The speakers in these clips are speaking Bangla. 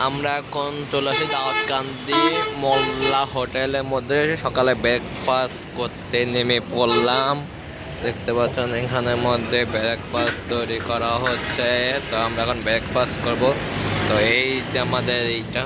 আমরা এখন চলে আসি দাউদকান্দি মোল্লা হোটেলের মধ্যে সকালে ব্রেকফাস্ট করতে নেমে পড়লাম। দেখতে পাচ্ছেন এখানের মধ্যে ব্রেকফাস্ট তৈরি করা হচ্ছে, তো আমরা এখন ব্রেকফাস্ট করব। তো এই যে আমাদের এইটা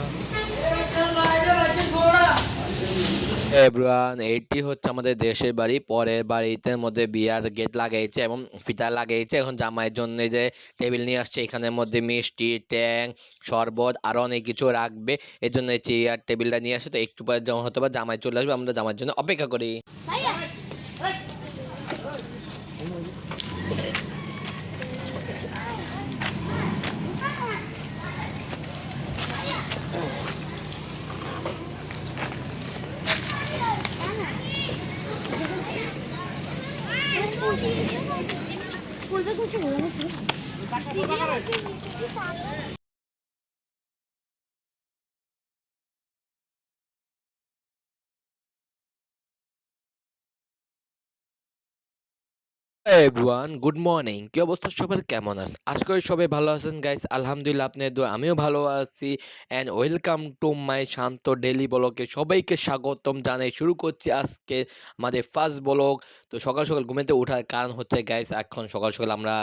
এভরিওয়ান, এইটি হচ্ছে আমাদের দেশের বাড়ি। পরের বাড়িতে মধ্যে বিয়ার গেট লাগাইছে এবং ফিতা লাগাইছে। এখন জামাইয়ের জন্য যে টেবিল নিয়ে আসছে, এখানের মধ্যে মিষ্টি, ট্যাং, শরবত আরো অনেক কিছু রাখবে। এর জন্য চেয়ার টেবিলটা নিয়ে আসে। তো একটু পরে যখন হতে পারে জামাই চলে আসবে, আমরা জামাইয়ের জন্য অপেক্ষা করি। Everyone, good morning. কি অবস্থা সবার, কেমন আছে? আশা করি সবাই ভালো আছেন গাইস। আলহামদুলিল্লাহ, আপনাদের দোয়া আমিও ভালো আছি। And welcome to my Shanta daily ব্লগে সবাইকে স্বাগতম জানাই। শুরু করছি আজকে আমাদের ফার্স্ট ব্লগ। তো সকাল সকাল ঘুমেতে ওঠার কারণ হচ্ছে গাইস, এখন সকাল সকাল আমরা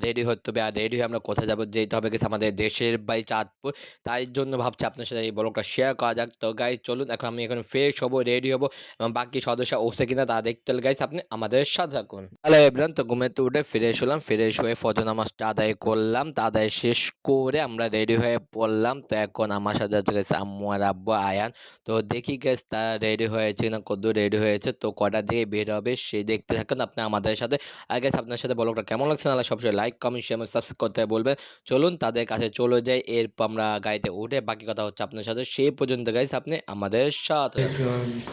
রেডি হতে হবে। আর রেডি হয়ে আমরা কোথায় যাবো, যেতে হবে গেছে আমাদের দেশের বাড়ি চাঁদপুর। তাই জন্য ভাবছি আপনার সাথে এই ব্লগটা শেয়ার করা যাক। তো গাইস চলুন, এখন আমি এখন ফ্রেশ হবো, রেডি হবো এবং বাকি সদস্য উঠছে কিনা তা দেখতে হলে গাইস আপনি আমাদের সাথে থাকুন। হ্যালো এভরিওয়ান, তো ঘুমেতে উঠে ফ্রেশ হলাম। ফ্রেশ হয়ে ফজর নামাজটা আদায় করলাম। তা আদায় শেষ করে আমরা রেডি হয়ে পড়লাম। তো এখন আমার সাথে হচ্ছে গেছে আম্মু আর আব্বু আয়ান। তো দেখি গেছে তারা রেডি হয়েছে না, কদ্দূর রেডি হয়েছে, তো কটা দিয়ে বের হবে সেই দেখতে থাকুন আপনি আমাদের সাথে। আর গেছে আপনার সাথে ব্লগটা কেমন লাগছে না সবসময় লাইক, কমেন্ট, শেয়ার এবং সাবস্ক্রাইব করতে বলবেন। চলুন তাদের কাছে চলে যাই, এরপর আমরা গাড়িতে উঠে বাকি কথা হচ্ছে আপনার সাথে। সেই পর্যন্ত গাইস আপনি আমাদের সাথে।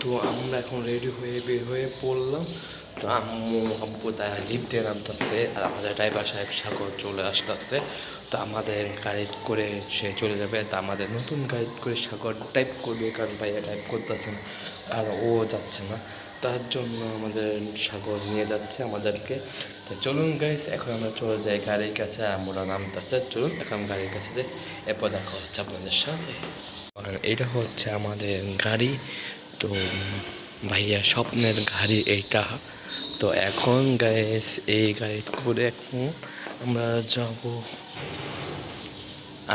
তো আমরা এখন রেডি হয়ে বের হয়ে পড়লাম। তো আম্মু আব্বু তারা লিফট দিয়ে নামতেছে আর আমাদের ড্রাইভার সাহেব সাগর চলে আসতেছে। তো আমাদের গাড়ি করে সে চলে যাবে। তা আমাদের নতুন গাড়ি করে সাগর টাইপ করবে, কারণ ভাইয়া টাইপ করতেছে না আর ও যাচ্ছে না। তার জন্য আমাদের সাগর নিয়ে যাচ্ছে আমাদেরকে। তো চলুন গাইস, এখন আমরা চলে যাই গাড়ির কাছে। আমরা নামতেছে, চলুন এখন গাড়ির কাছে যাই, এরপর দেখা হচ্ছে আপনাদের সাথে। এটা হচ্ছে আমাদের গাড়ি। তো ভাইয়া স্বপ্নের গাড়ি এইটা। তো এখন গাইস এই গাড়ি করে এখন আমরা যাব।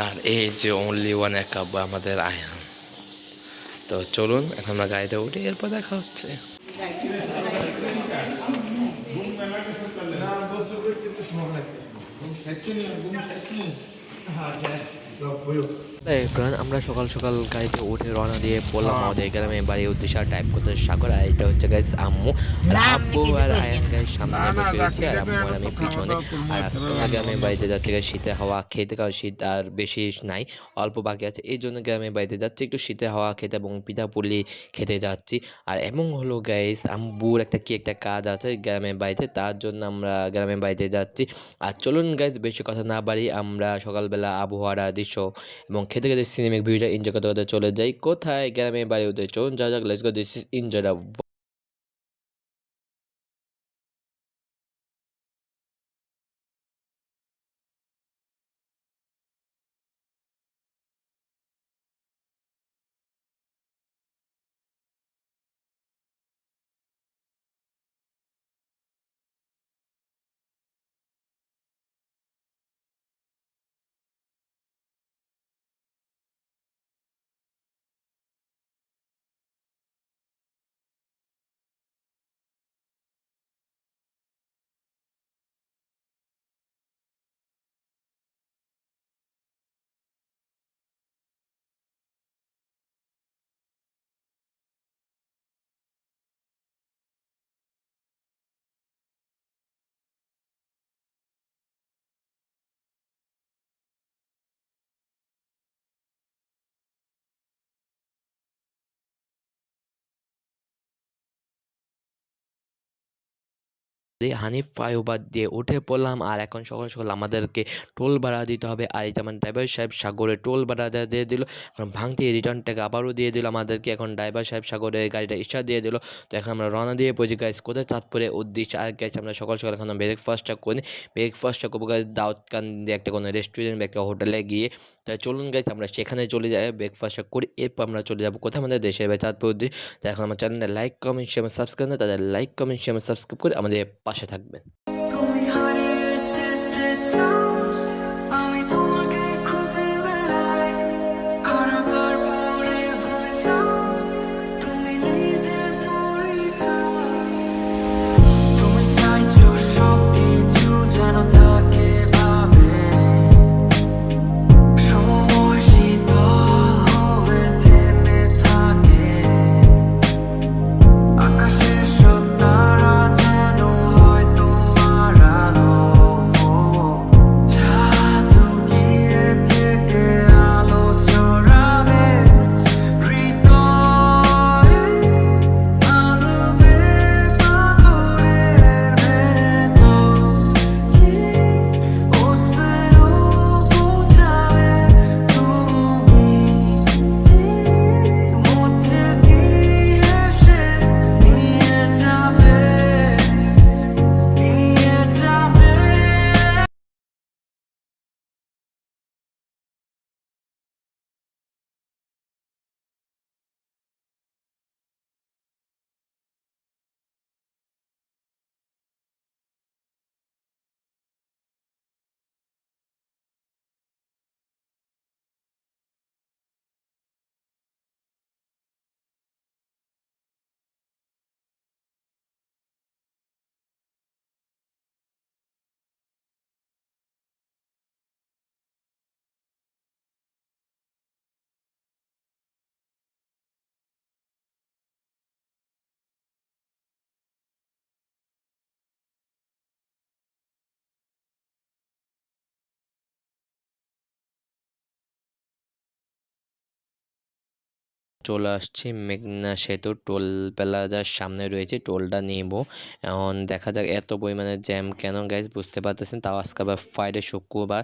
আর এই যে অনলি ওয়ান একাব্বা আমাদের আয়ান। তো চলুন এখন আমরা গাড়িতে উঠি, এরপর দেখা হচ্ছে। আমরা সকাল সকাল গাড়িতে উঠে রওনা দিয়ে পড়লাম আমাদের গ্রামে বাড়ির উদ্দেশ্যে। টাইপ করতে সাগর, আর এটা হচ্ছে গাইস আম্মু আর আব্বু আর আয়ান গাইস সামনে বসে রয়েছে আর আম্মু আর আমি পিছনে। আর আজকে আমরা গ্রামের বাড়িতে যাচ্ছি গাইস শীতের হাওয়া খেতে, কারণ শীত আর বেশি নাই, অল্প বাকি আছে। এই জন্য গ্রামের বাড়িতে যাচ্ছি একটু শীতের হাওয়া খেতে এবং পিঠাপুলি খেতে যাচ্ছি। আর এমন হলো গাইস, আম্বুর একটা কাজ আছে গ্রামের বাড়িতে, তার জন্য আমরা গ্রামের বাড়িতে যাচ্ছি। আর চলুন গাইস বেশি কথা না বাড়ি, আমরা সকালবেলা আবহাওয়ার দৃশ্য এবং খেতে খেতে সিনেমিক ভিউটা এনজয় করতে করতে চলে যাই কোথায়, গ্রামে বাড়ি ওদের। চলুন যা যাক, let's go, this is enjoy. Hanif flyover দিয়ে উঠে পড়লাম আর এখন সকাল সকাল আমাদেরকে টোল ভাড়া দিতে হবে। আর এই যেমন ড্রাইভার সাহেব সাগরে টোল ভাড়া দিয়ে দিল, এখন ভাঙতি রিটার্ন টাকা আবারও দিয়ে দিল আমাদেরকে। এখন ড্রাইভার সাহেব সাগরে গাড়িটা স্টার্ট দিয়ে দিল। তো এখন আমরা রওনা দিয়ে পড়েছি গাইস কোথায়, চাঁদপুরে উদ্দেশ্যে। আর গাইস আমরা সকাল সকাল এখন ব্রেকফাস্টটা করি। ব্রেকফাস্টটা করবো গাইস দাউদকান্দি একটা কোনো রেস্টুরেন্ট বা একটা হোটেলে গিয়ে। তাই চলুন গাইস আমরা সেখানে চলে যাই, ব্রেকফাস্টটা করি, এরপর আমরা চলে যাবো কোথায়, আমাদের দেশের বাড়ি চাঁদপুর উদ্দেশ্যে। তো এখন আমার চ্যানেলটা লাইক কমেন্ট শেয়ার সাবস্ক্রাইব না, তাদের লাইক কমেন্ট শেয়ার সাবস্ক্রাইব করে আমাদের পাশে থাকবেন। তুমি হারিয়ে যেতে চাও, আমি তোমাকে খুঁজে বেড়াই, হারাবার পরে ভুলে যাও তুমি নিজের পরিচয়। তুমি চাইছো সবকিছু যেন থাকে ভাবে, সময় শীতল হয়ে থেমে থাকে, আকাশের সব তারা যেন হয় তোমার আলো, জাদু গিয়ে থেকে আলো ছড়াবে হৃদয়ে, আলোবে পাথরের ভেতর, অশ্রু বোঝাবে তুমি, মুছে দিয়ে এসে নিয়ে যাবে, নিয়ে যাবে। চলে আসছি মেঘনা সেতু টোল প্লাজার সামনে রয়েছে, টোলটা নিব। এখন দেখা যাক এত পরিমাণে জ্যাম কেন গাইজ, বুঝতে পারতেছেন। তাও আজকে আবার ফ্রাইডে শুক্রবার,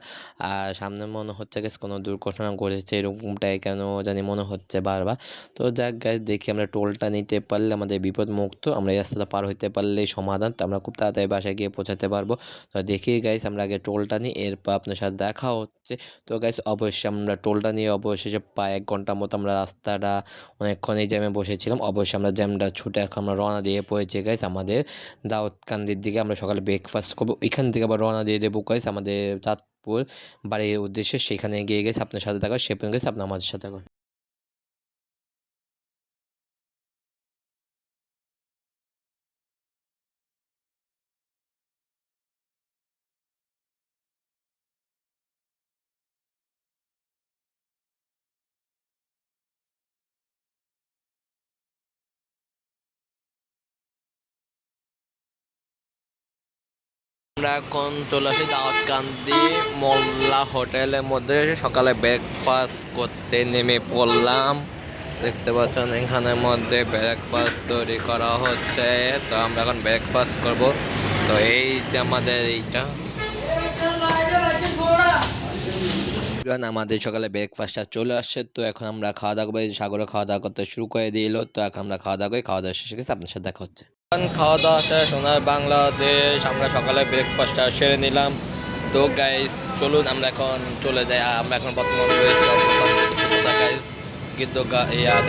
আর সামনে মনে হচ্ছে গাইজ কোনো দুর্ঘটনা ঘটেছে এরকমটাই কেন জানি মনে হচ্ছে বারবার। তো যাক গাইজ দেখি আমরা টোলটা নিতে পারলে আমাদের বিপদ মুক্ত, আমরা এই রাস্তাটা পার হইতে পারলেই সমাধান, তো আমরা খুব তাড়াতাড়ি বাসায় গিয়ে পৌঁছাতে পারবো। তো দেখি গাইজ আমরা আগে টোলটা নিই, এরপর আপনার সাথে দেখা হচ্ছে। তো গাইজ অবশ্যই আমরা টোলটা নিয়ে অবশেষে প্রায় 1 ঘন্টার মতো আমরা রাস্তাটা অনেকক্ষণ এই জ্যামে বসেছিলাম। অবশ্যই আমরা জ্যামটা ছুটে এখন আমরা রওনা দিয়ে পড়েছি গাইস আমাদের দাউদকান্দির দিকে। আমরা সকালে ব্রেকফাস্ট করবো, এখান থেকে আবার রওনা দিয়ে দেবো গাইস আমাদের চাঁদপুর বাড়ির উদ্দেশ্যে। সেখানে গিয়ে গেছে আপনার সাথে দেখা, সে গেছে আপনার আমাদের সাথে দেখা। আমরা এখন চলে আসি দাউদকান্দি মোল্লা হোটেলের মধ্যে, সকালে ব্রেকফাস্ট করতে নেমে পড়লাম। দেখতে পাচ্ছেন এখানের মধ্যে ব্রেকফাস্ট তৈরি করা হচ্ছে, তো আমরা এখন ব্রেকফাস্ট করব। তো এই যে আমাদের এইটা আমাদের সকালে ব্রেকফাস্টটা চলে আসছে। তো এখন আমরা খাওয়া দাওয়া করবো, সাগরে খাওয়া দাওয়া করতে শুরু করে দিল। তো এখন আমরা খাওয়া দাওয়া করি, খাওয়া দাওয়া শেষে গেছে আপনার সাথে দেখা হচ্ছে। খাওয়া দাওয়া শেষ, সোনার বাংলাদেশ, আমরা সকালে ব্রেকফাস্টটা সেরে নিলাম। তো গাইস চলুন আমরা এখন চলে যাই। আমরা এখন বর্তমানে রয়েছে গাইস কিন্তু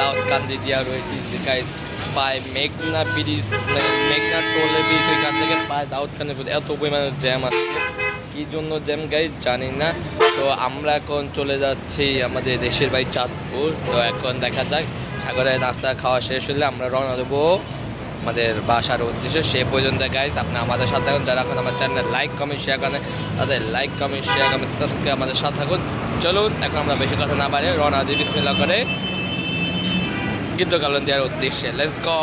দাউদকান্দি দিয়া রয়েছি গাইস, প্রায় মেঘনা ব্রিজ, মানে মেঘনা টোলে ব্রিজ, ওইখান থেকে প্রায় দাউদকান্দি এত পরিমাণে জ্যাম আছে, কী জন্য জ্যাম গাইস জানি না। তো আমরা এখন চলে যাচ্ছি আমাদের দেশের বাড়ি চাঁদপুর। তো এখন দেখা যাক, সাগরের নাস্তা খাওয়া শেষ হলে আমরা রওনা দেবো আমাদের বাসার উদ্দেশ্যে। সে পর্যন্ত গাইস আপনি আমাদের সাথে থাকুন, যারা এখন আমার চ্যানেল লাইক কমেন্ট শেয়ার করেন তাদের like comment share comment subscribe আমাদের সাথে থাকুন। চলুন এখন আমরা বেশি কথা না বাড়িয়ে রওনা দিই বিসমিল্লাহ করে কিন্তু কালন দেওয়ার উদ্দেশ্যে, লেটস গো।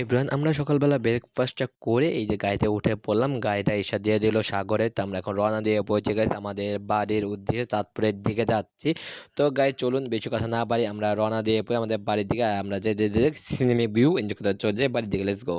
এভরিওয়ান আমরা সকালবেলা ব্রেকফাস্টটা করে এই যে গাড়িতে উঠে পড়লাম, গাড়িটা এসে দিয়ে দিল সাগরে। তো আমরা এখন রওনা দিয়ে পৌঁছে গেছি আমাদের বাড়ির উদ্দেশ্যে, চাঁদপুরের দিকে যাচ্ছি। তো গাড়ি চলুন বেশি কথা না বাড়ি আমরা রওনা দিয়ে পড়ে আমাদের বাড়ির দিকে, আমরা যে সিনেমিক ভিউ এনজয় করতে চলে যাই বাড়ির দিকে, লেটস গো।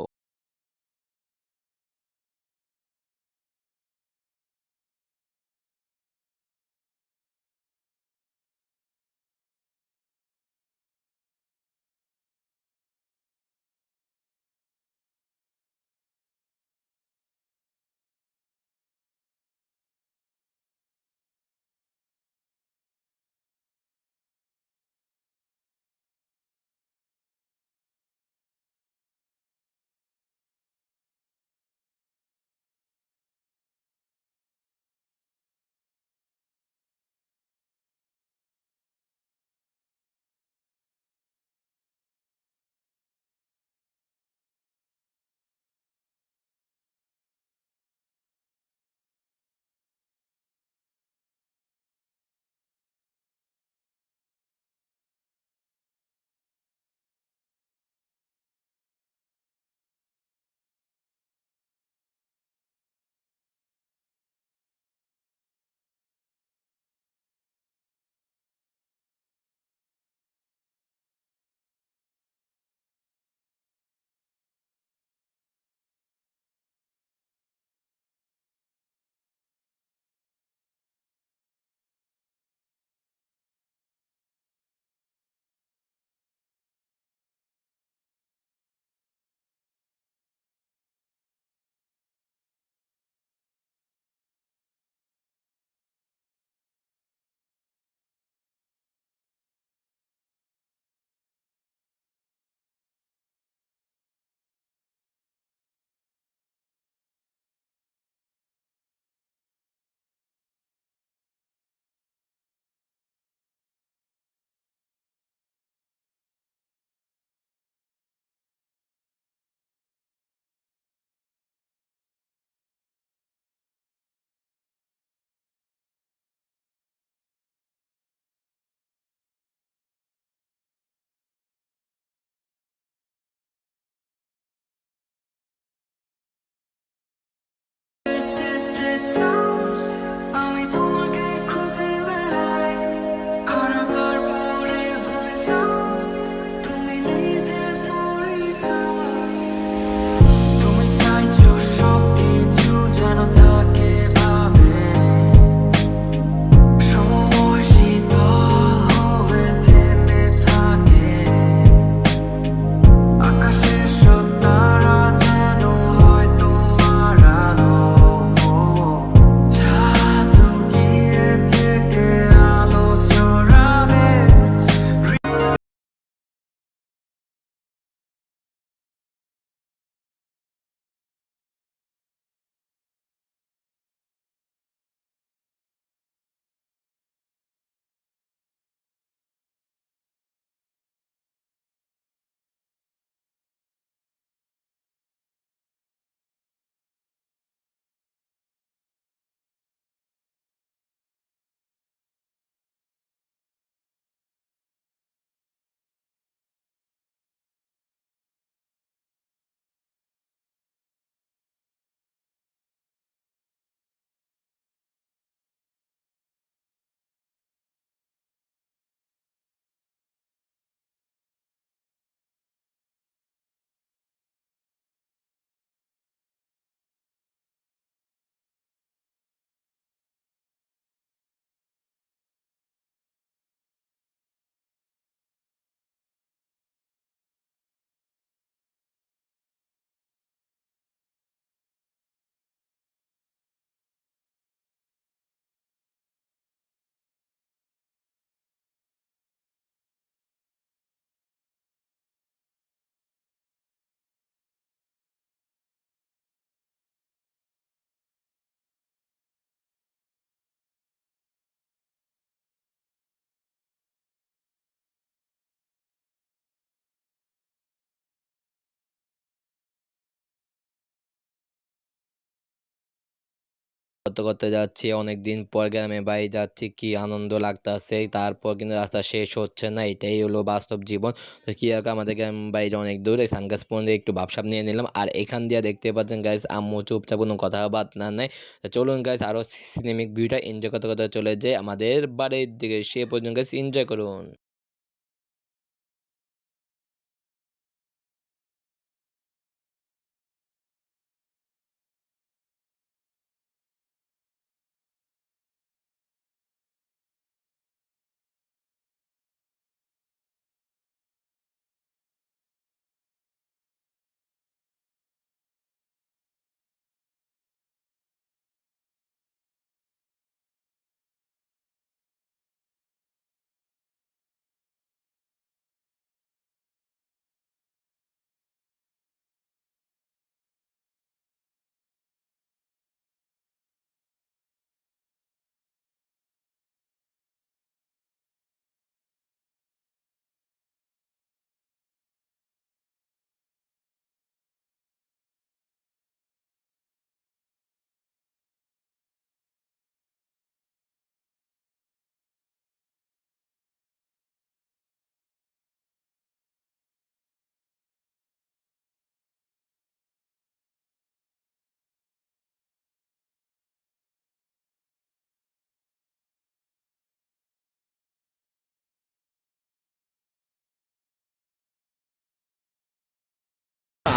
করতে, করতে যাচ্ছি। অনেকদিন পর গ্রামের বাড়ি যাচ্ছি। কি আনন্দ লাগতাছে। তারপর কিন্তু রাস্তা শেষ হচ্ছে না। এটাই হলো বাস্তব জীবন। তো কি আর আমাদের গ্রামের বাড়িটা অনেক দূরে। সানগ্লাস পরে একটু ভাবসাব নিয়ে নিলাম। আর এখান দিয়ে দেখতে পাচ্ছেন গাইস আম্মু চুপচাপ কোনো কথাবার্তা নাই। তো চলুন গাইস আরো সিনেমিক ভিউটা এনজয় করতে, করতে চলে যাই আমাদের বাড়ির দিকে। সে পর্যন্ত গাইস এনজয় করুন।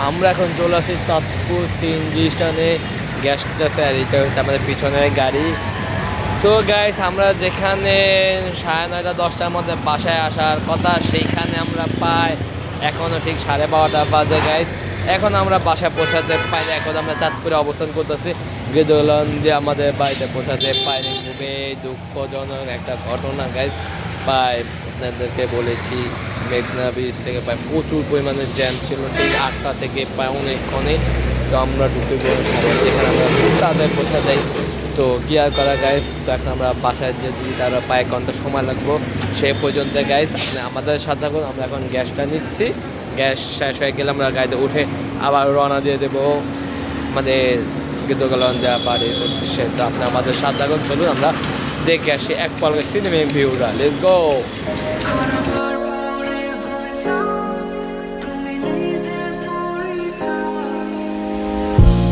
আমরা এখন চলে আসি চাঁদপুর সিএনজি স্ট্যান্ডে। গ্যাস স্টেশন, আর এটা হচ্ছে আমাদের পিছনের গাড়ি। তো গাইস আমরা যেখানে 9:30-10টার মধ্যে বাসায় আসার কথা, সেইখানে আমরা পাই এখনও ঠিক 12:30 বাজে গাইস। এখন আমরা বাসায় পৌঁছাতে পাইনি। এখন আমরা চাঁদপুরে অবস্থান করতেছি। গেদোলান দিয়ে আমাদের বাড়িতে পৌঁছাতে পাইনি। খুবই দুঃখজনক একটা ঘটনা গাইস। প্রায় আপনাদেরকে বলেছি মেঘনা ব্রিজ থেকে প্রায় প্রচুর পরিমাণে জ্যাম ছিল ঠিক 8টা থেকে প্রায় অনেকক্ষণে। তো আমরা ঢুকে পড়ে যেখানে আমরা তাদের পৌঁছা যাই। তো কি আর করা গাইস, তো এখন আমরা বাসায় যে যদি তারা প্রায় 1 ঘন্টা সময় লাগবো সে পর্যন্ত গাইস আপনি আমাদের সাথে থাকুন। আমরা এখন গ্যাসটা নিচ্ছি। গ্যাস শেষ হয়ে গেলে আমরা গাড়িতে উঠে আবার রওনা দিয়ে দেবো আমাদের গীতগলন দেওয়া বাড়ির উদ্দেশ্যে। তো আপনি আমাদের সাথে থাকুন। চলুন আমরা দেখে আসি এক পলকে সিনেমিক ভিউটা। Let's go. বারবার পরে ভুলে যাও, তুমি নিজের পরিচয়।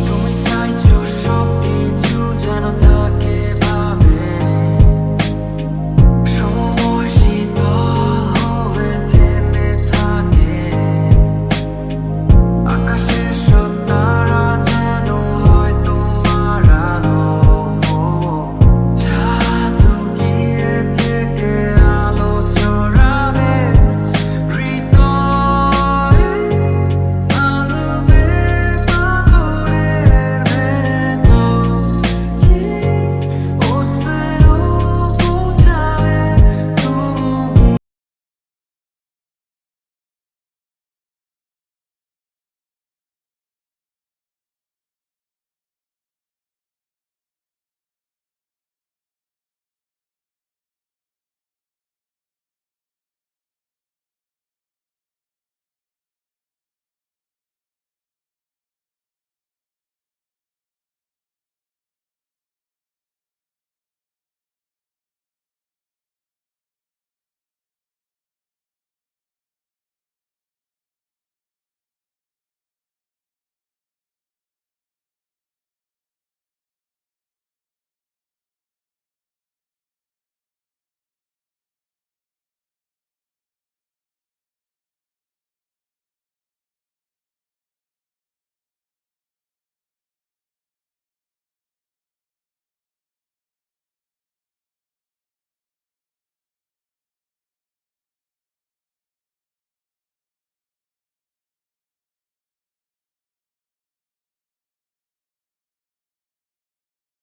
তুমি চাইছো সবকিছু যেন থাকে ভাবে, সময় শীতল হয়ে থেমে থাকে। আকাশের সব তারা যেন হয় তোমার আলো, জাদু গিয়ে থেকে আলো ছড়াবে হৃদয়ে, আলোবে পাথরের ভেতর অশ্রু পৌঁছাবে তুমি।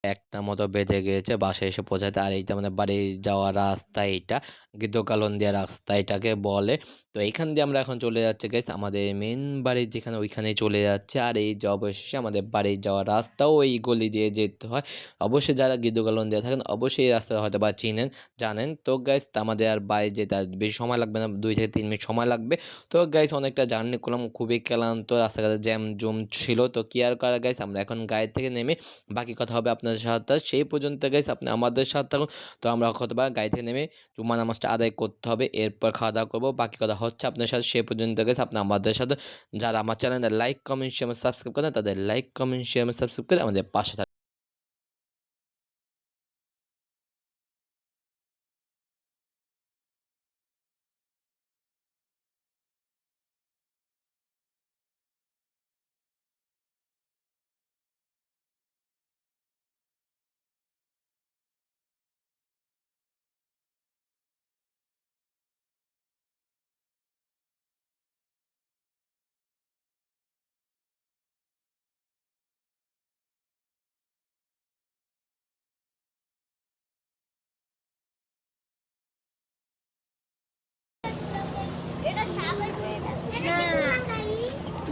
একটা মতো বেজে গিয়েছে বাসায় এসে পৌঁছাতে। আর এই যে আমাদের বাড়ি যাওয়ার রাস্তা, এইটা গীতকালন্দিয়া রাস্তা এটাকে বলে। তো এইখান দিয়ে আমরা এখন চলে যাচ্ছি গাইস আমাদের মেন বাড়ির যেখানে, ওইখানেই চলে যাচ্ছে। আর এই যে অবশেষে আমাদের বাড়ি যাওয়ার রাস্তাও এই গলি দিয়ে যেতে হয়। অবশ্যই যারা গীতকালন্দিয়া থাকেন অবশ্যই এই রাস্তা হয়তো বা চিনেন, জানেন। তো গাইস আমাদের আর বাড়ি যেতে আর বেশি সময় লাগবে না, 2 থেকে 3 মিনিট সময় লাগবে। তো গাইস অনেকটা জার্নি করলাম, খুবই ক্লান্ত, রাস্তাঘাটে জ্যাম জুম ছিল। তো কি আর করা গাইস, আমরা এখন গাড়ি থেকে নেমে বাকি কথা হবে আপনাদের আপনাদের সাথে। সেই পর্যন্ত গাইস আপনি আমাদের সাথে থাকুন। তো আমরা হয়তোবা গাড়ি থেকে নেমে জুম্মা নামাজটা আদায় করতে হবে। এরপর খাওয়া-দাওয়া করব। বাকি কথা হচ্ছে আপনার সাথে। সেই পর্যন্ত গাইস আপনি আমাদের সাথে যারা আমার চ্যানেলে লাইক, কমেন্ট, শেয়ার, সাবস্ক্রাইব করেন তাদের লাইক, কমেন্ট, শেয়ার, সাবস্ক্রাইব করে আমাদের পাশে থাকুন।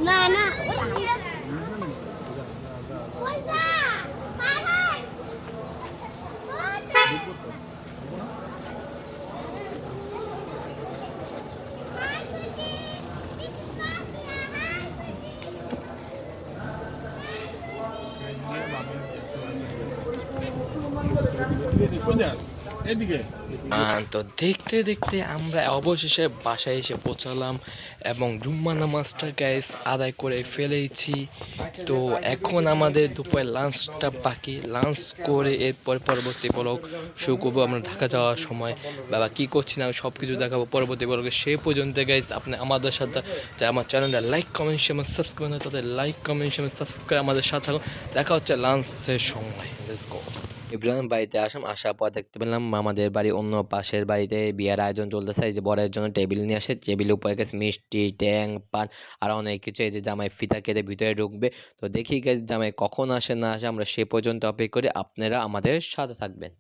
না না এদিকে তো দেখতে দেখতে আমরা অবশেষে বাসায় এসে পৌঁছালাম এবং জুম্মা নামাজটা গাইস আদায় করে ফেলেছি। তো এখন আমাদের দুপুরে লাঞ্চটা বাকি, লাঞ্চ করে এরপর পরবর্তী ব্লগ শুরু করবো। আমরা ঢাকা যাওয়ার সময় বাবা কী করছি না সব কিছু দেখাবো পরবর্তী ব্লগে। সেই পর্যন্ত গাইস আপনি আমাদের সাথে যারা আমার চ্যানেলটা লাইক, কমেন্ট, শেয়ার, সাবস্ক্রাইব না তাদের লাইক, কমেন্ট, শেয়ার, সাবস্ক্রাইব আমাদের সাথে থাকুন। দেখা হচ্ছে লাঞ্চের সময়। Let's go. ইব্রাহিম বাড়িতে আসার পর দেখতে পেলাম আমাদের বাড়ি অন্য পাশের বাড়িতে বিয়ের আয়োজন চলতেছে। এই যে বরের জন্য টেবিল নিয়ে আসে, টেবিলের উপরে গেছে মিষ্টি, ট্যাং, পান আর অনেক কিছু। এই যে জামাই ফিতা কেটে ভিতরে ঢুকবে। তো দেখি গেছে জামাই কখন আসে না আসে, আমরা সে পর্যন্ত অপেক্ষা করি। আপনারা আমাদের সাথে থাকবেন।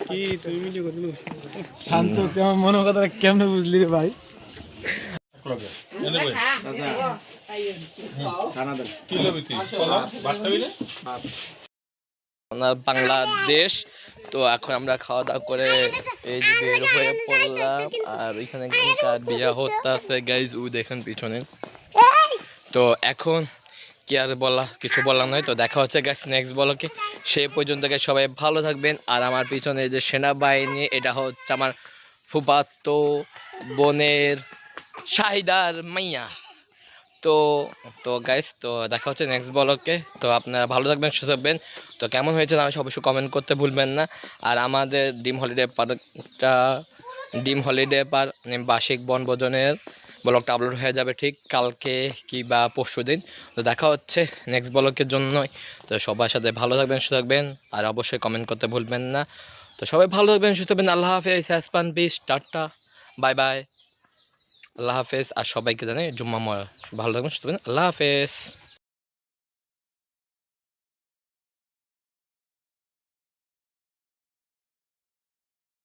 কি তুই ভিডিও করলি শান্ত তুই আমার মনের কথাটা কেমনে বুঝলি রে ভাই বাংলাদেশ। তো এখন আমরা খাওয়া দাওয়া করে এই যে বের হয়ে পড়লাম। আর এখানে বিয়া হতে আছে গাইজ, ও দেখেন পিছনে। তো এখন কি আর বলা, কিছু বলার নয়। তো দেখা হচ্ছে গাইজ নেক্সট ব্লগে। সেই পর্যন্ত গাইজ সবাই ভালো থাকবেন। আর আমার পিছনে যে সেনাবাহিনী, এটা হচ্ছে আমার ফুফাতো বোনের শাহিদার মাইয়া। তো তো গাইস, তো দেখা হচ্ছে নেক্সট ব্লগে। তো আপনারা ভালো থাকবেন, সুস্থ থাকবেন। তো কেমন হয়েছে না অবশ্যই কমেন্ট করতে ভুলবেন না। আর আমাদের ডিম হলিডে পার্ক বার্ষিক বনভোজনের ব্লগটা আপলোড হয়ে যাবে ঠিক কালকে কি বা পরশু দিন। তো দেখা হচ্ছে নেক্সট ব্লগের জন্যই। তো সবার সাথে ভালো থাকবেন, সুস্থ থাকবেন। আর অবশ্যই কমেন্ট করতে ভুলবেন না। তো সবাই ভালো থাকবেন, সুস্থ থাকবেন। আল্লাহ হাফেজ, হ্যাসপান পিস, টাটা, বাই বাই, আল্লাহ হাফেজ। আর সবাইকে জানাই জুম্মা ভালো থাকবেন, সুস্থ থাকবেন। আল্লাহ হাফেজ।